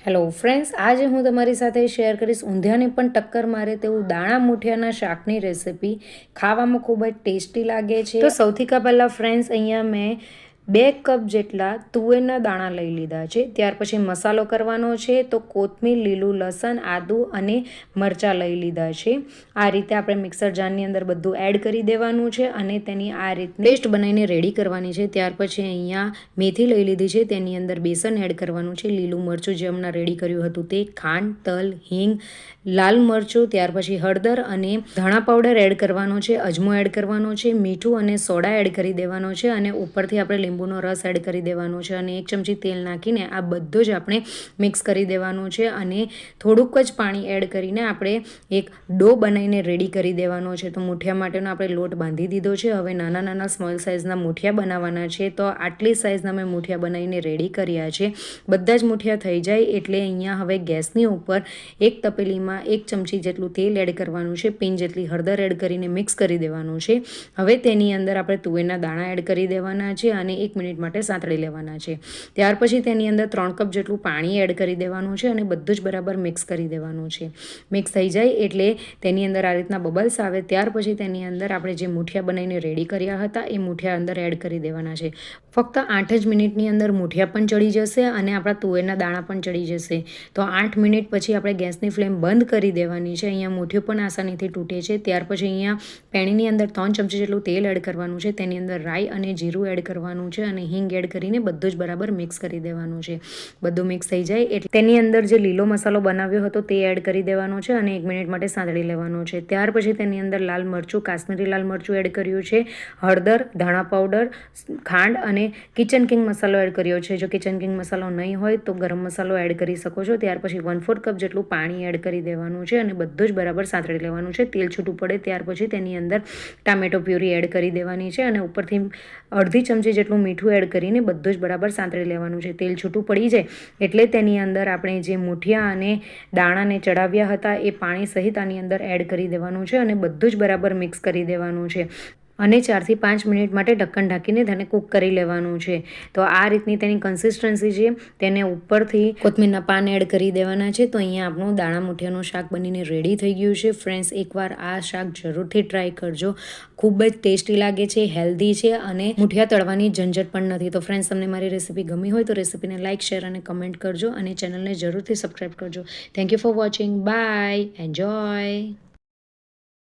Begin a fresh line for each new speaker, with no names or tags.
Hello friends, આજે હું તમારી સાથે શેર કરીશ ઊંધિયાને પણ ટક્કર મારે તેવું દાણા મૂઠિયાના શાકની રેસિપી. ખાવામાં ખૂબ જ ટેસ્ટી લાગે છે. તો સૌથી પહેલાં ફ્રેન્ડ્સ, અહીંયા મેં 2 કપ જેટલા તુવેરના દાણા લઈ લીધા છે. ત્યાર પછી મસાલો કરવાનો છે. તો કોથમીર, લીલું લસણ, આદું અને મરચાં લઈ લીધા છે. આ રીતે આપણે મિક્સર જારની અંદર બધું એડ કરી દેવાનું છે અને તેની આ રીતે પેસ્ટ બનાવીને રેડી કરવાની છે. ત્યાર પછી અહીંયા મેથી લઈ લીધી છે, તેની અંદર બેસન એડ કરવાનું છે, લીલું મરચું જે હમણાં રેડી કર્યું હતું તે, ખાંડ, તલ, હિંગ, લાલ મરચું, ત્યાર પછી હળદર અને ધાણા પાવડર એડ કરવાનો છે, અજમો એડ કરવાનો છે, મીઠું અને સોડા એડ કરી દેવાનો છે અને ઉપરથી આપણે લીંબુનો રસ એડ કરી દેવાનો છે અને 1 ચમચી તેલ નાખીને આ બધું જ આપણે મિક્સ કરી દેવાનું છે અને થોડુંક જ પાણી એડ કરીને આપણે એક ડો બનાવીને રેડી કરી દેવાનો છે. તો મૂઠિયા માટેનો આપણે લોટ બાંધી દીધો છે. હવે નાના નાના સ્મોલ સાઇઝના મૂઠિયા બનાવવાના છે. તો આટલી સાઇઝના મેં મૂઠિયા બનાવીને રેડી કર્યા છે. બધા જ મૂઠિયા થઈ જાય એટલે અહીંયા હવે ગેસની ઉપર એક તપેલીમાં 1 ચમચી જેટલું તેલ એડ કરવાનું છે, પિંચ જેટલી હળદર એડ કરીને મિક્સ કરી દેવાનું છે. હવે તેની અંદર આપણે તુવેરના દાણા એડ કરી દેવાના છે અને 1 મિનિટ માટે સાંતળી લેવાના છે. ત્યાર પછી તેની અંદર 3 કપ જેટલું પાણી એડ કરી દેવાનું છે અને બધું જ બરાબર મિક્સ કરી દેવાનું છે. મિક્સ થઈ જાય એટલે તેની અંદર આ રીતના બબલ્સ આવે ત્યાર પછી તેની અંદર આપણે જે મૂઠિયા બનાવીને રેડી કર્યા હતા એ મૂઠિયા અંદર એડ કરી દેવાના છે. ફક્ત 8 જ મિનિટની અંદર મૂઠિયા પણ ચડી જશે અને આપણા તુવેરના દાણા પણ ચડી જશે. તો 8 મિનિટ પછી આપણે ગેસની ફ્લેમ બંધ કરી દેવાની છે. અહીંયા મૂઠિયું પણ આસાનીથી તૂટે છે. ત્યાર પછી અહીંયા પેણીની અંદર 3 ચમચી જેટલું તેલ એડ કરવાનું છે, તેની અંદર રાઈ અને જીરું એડ કરવાનું છે અને હિંગ એડ કરીને બધું જ બરાબર મિક્સ કરી દેવાનું છે. બધું મિક્સ થઈ જાય એટલે તેની અંદર જે લીલો મસાલો બનાવ્યો હતો તે એડ કરી દેવાનો છે અને 1 મિનિટ માટે સાંતળી લેવાનો છે. ત્યાર પછી તેની અંદર લાલ મરચું, કાશ્મીરી લાલ મરચું એડ કર્યું છે, હળદર, ધાણા પાવડર, ખાંડ અને કિચન કિંગ મસાલો એડ કર્યો છે. જો કિચન કિંગ મસાલો નહીં હોય તો ગરમ મસાલો એડ કરી શકો છો. ત્યાર પછી 1/4 કપ જેટલું પાણી એડ કરી દેવાનું છે અને બધું જ બરાબર સાંતળી લેવાનું છે. તેલ છૂટું પડે ત્યાર પછી તેની અંદર ટામેટો પ્યુરી એડ કરી દેવાની છે અને ઉપરથી અડધી ચમચી જેટલું મીઠું એડ કરીને બધું જ બરાબર સાંતળી લેવાનું છે. તેલ છૂટું પડી જાય એટલે તેની અંદર આપણે જે મૂઠિયા અને દાણાને ચડાવ્યા હતા એ પાણી સહિત આની અંદર એડ કરી દેવાનું છે અને બધું જ બરાબર મિક્સ કરી દેવાનું છે અને 4 થી 5 મિનિટ માટે ઢક્કન ઢાંકીને તેને કૂક કરી લેવાનું છે. તો આ રીતની તેની કન્સિસ્ટન્સી છે. તેને ઉપરથી કોથમીરના પાન એડ કરી દેવાના છે. તો અહીંયા આપણું દાણા મૂઠિયાનું શાક બનીને રેડી થઈ ગયું છે. ફ્રેન્ડ્સ, એકવાર આ શાક જરૂરથી ટ્રાય કરજો. ખૂબ જ ટેસ્ટી લાગે છે, હેલ્ધી છે અને મૂઠિયા તળવાની ઝંઝટ પણ નથી. તો ફ્રેન્ડ્સ, તમને મારી રેસિપી ગમી હોય તો રેસિપીને લાઇક, શેર અને કમેન્ટ કરજો અને ચેનલને જરૂરથી સબસ્ક્રાઈબ કરજો. Thank you for watching. Bye. Enjoy.